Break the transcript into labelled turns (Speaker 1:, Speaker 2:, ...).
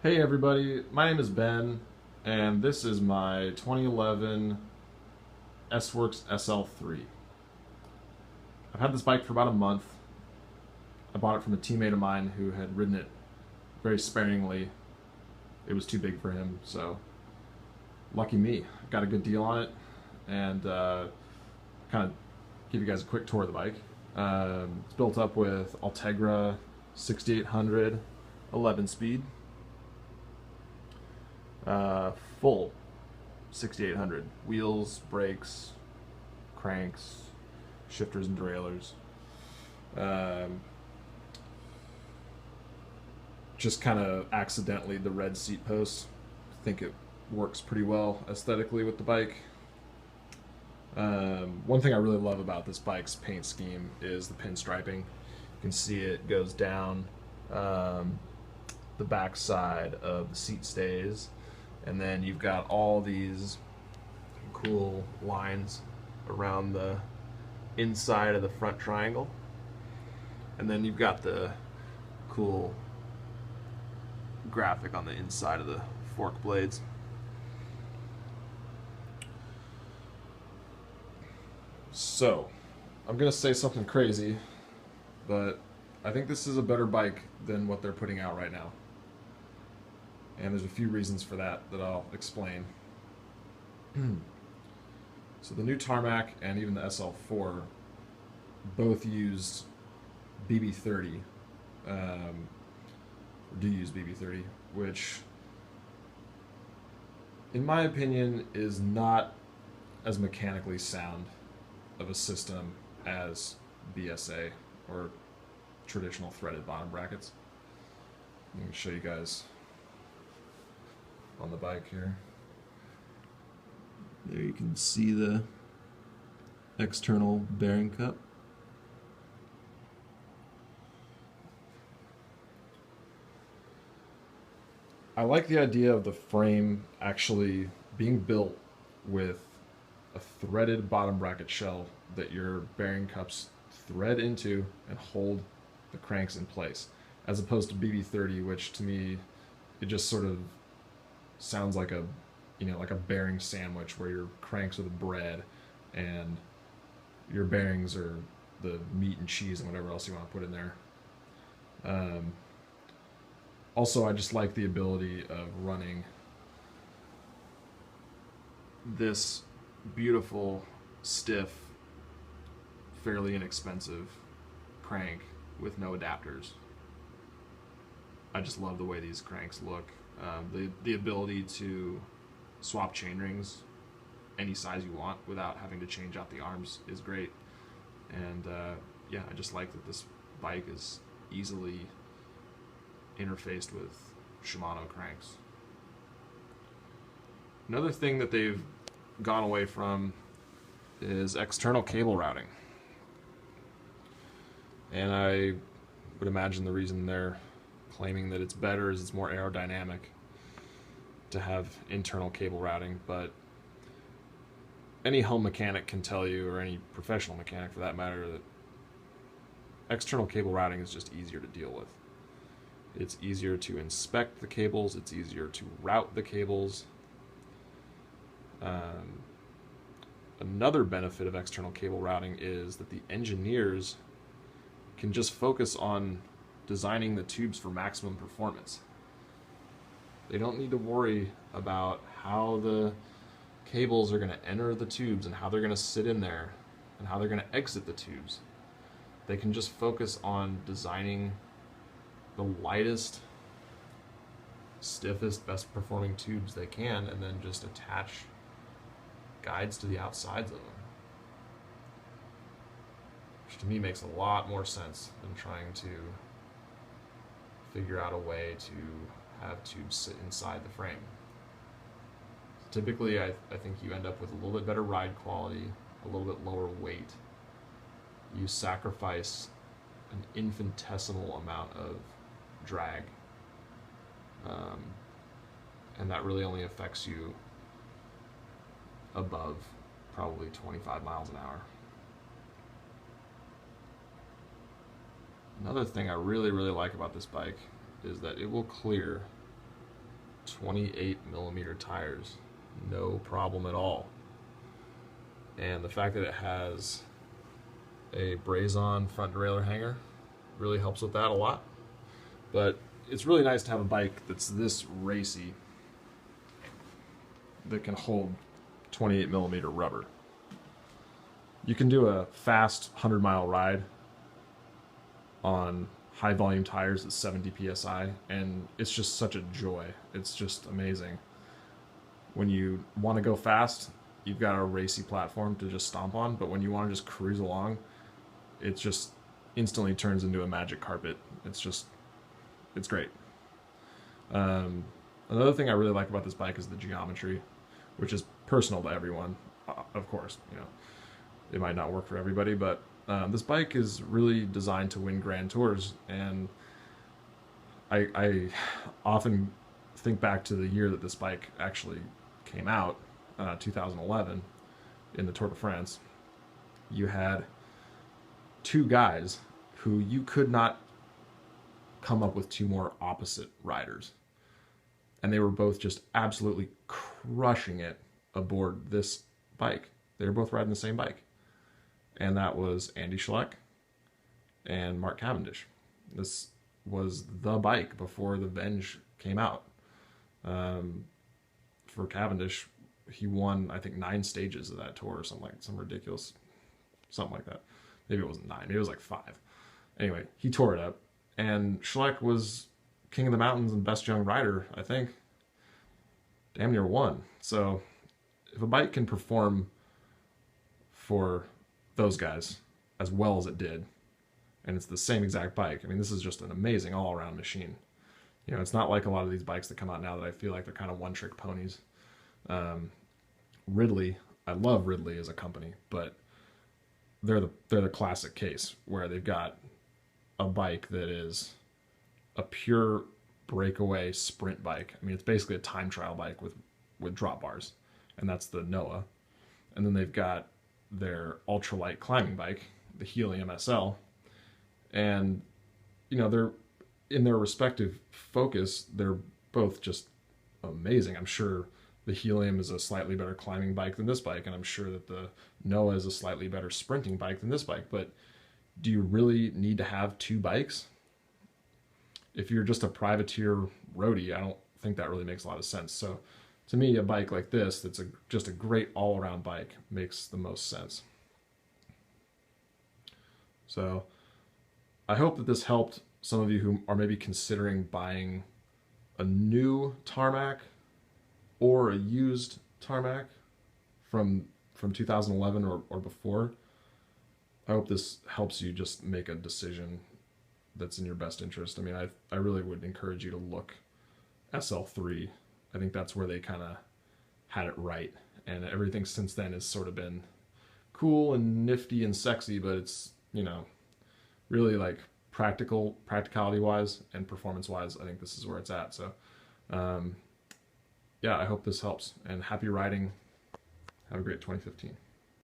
Speaker 1: Hey everybody, my name is Ben, and this is my 2011 S-Works SL3. I've had this bike for about a month. I bought it from a teammate of mine who had ridden it very sparingly. It was too big for him, so lucky me. Got a good deal on it, and kind of give you guys a quick tour of the bike. It's built up with Ultegra 6800 11 speed. Full 6800 wheels, brakes, cranks, shifters and derailleurs. Just kind of accidentally the red seat post. I think it works pretty well aesthetically with the bike. One thing I really love about this bike's paint scheme is the pinstriping. You can see it goes down the back side of the seat stays, and then you've got all these cool lines around the inside of the front triangle, and then you've got the cool graphic on the inside of the fork blades. So I'm gonna say something crazy, but I think this is a better bike than what they're putting out right now. And there's a few reasons for that I'll explain. So the new Tarmac and even the SL4 both used BB30, do use BB30, which in my opinion is not as mechanically sound of a system as BSA or traditional threaded bottom brackets. I'm going to show you guys on the bike here. There you can see the external bearing cup. I like the idea of the frame actually being built with a threaded bottom bracket shell that your bearing cups thread into and hold the cranks in place, as opposed to BB30, which to me it just sort of sounds like a like a bearing sandwich where your cranks are the bread and your bearings are the meat and cheese and whatever else you want to put in there. Also, I just like the ability of running this beautiful, stiff, fairly inexpensive crank with no adapters. I just love the way these cranks look. The ability to swap chain rings any size you want without having to change out the arms is great. And yeah, I just like that this bike is easily interfaced with Shimano cranks. Another thing that they've gone away from is external cable routing. And I would imagine the reason they're claiming that it's better is it's more aerodynamic to have internal cable routing, but any home mechanic can tell you, or any professional mechanic for that matter, that external cable routing is just easier to deal with. It's easier to inspect the cables, it's easier to route the cables. Another benefit of external cable routing is that the engineers can just focus on designing the tubes for maximum performance. They don't need to worry about how the cables are going to enter the tubes and how they're going to sit in there and how they're going to exit the tubes. They can just focus on designing the lightest, stiffest, best performing tubes they can, and then just attach guides to the outsides of them. Which to me makes a lot more sense than trying to figure out a way to have tubes sit inside the frame. Typically, I think you end up with a little bit better ride quality, a little bit lower weight. You sacrifice an infinitesimal amount of drag, and that really only affects you above probably 25 miles an hour. Another thing I really like about this bike is that it will clear 28mm tires, no problem at all. And the fact that it has a braze-on front derailleur hanger really helps with that a lot. But it's really nice to have a bike that's this racy that can hold 28mm rubber. You can do a fast 100-mile ride on high volume tires at 70 psi, and it's just such a joy. It's just amazing. When you want to go fast, you've got a racy platform to just stomp on, but when you want to just cruise along, it just instantly turns into a magic carpet. It's great. Another thing I really like about this bike is the geometry, which is personal to everyone. Of course, it might not work for everybody, but this bike is really designed to win Grand Tours, and I often think back to the year that this bike actually came out, 2011, in the Tour de France. You had two guys who you could not come up with two more opposite riders, and they were both just absolutely crushing it aboard this bike. They were both riding the same bike, and that was Andy Schleck and Mark Cavendish. This was the bike before the Venge came out. For Cavendish, he won, I think, 9 stages of that tour or something like that. Maybe it wasn't 9, maybe it was like 5. Anyway, he tore it up, and Schleck was king of the mountains and best young rider, I think. Damn near won. So if a bike can perform for those guys as well as it did, and it's the same exact bike, I mean, this is just an amazing all-around machine. It's not like a lot of these bikes that come out now that I feel like they're kind of one-trick ponies. Ridley, I love Ridley as a company, but they're the classic case where they've got a bike that is a pure breakaway sprint bike. I mean, it's basically a time trial bike with drop bars, and that's the Noah. And then they've got their ultralight climbing bike, the Helium SL, and they're in their respective focus, they're both just amazing. I'm sure the Helium is a slightly better climbing bike than this bike, and I'm sure that the Noah is a slightly better sprinting bike than this bike. But do you really need to have two bikes? If you're just a privateer roadie, I don't think that really makes a lot of sense. So to me, a bike like this, that's just a great all-around bike, makes the most sense. So I hope that this helped some of you who are maybe considering buying a new tarmac or a used tarmac from 2011 or before. I hope this helps you just make a decision that's in your best interest. I mean, I really would encourage you to look SL3. I think that's where they kind of had it right, and everything since then has sort of been cool and nifty and sexy, but it's really like practicality wise and performance wise, I think this is where it's at. So yeah, I hope this helps, and happy riding. Have a great 2015.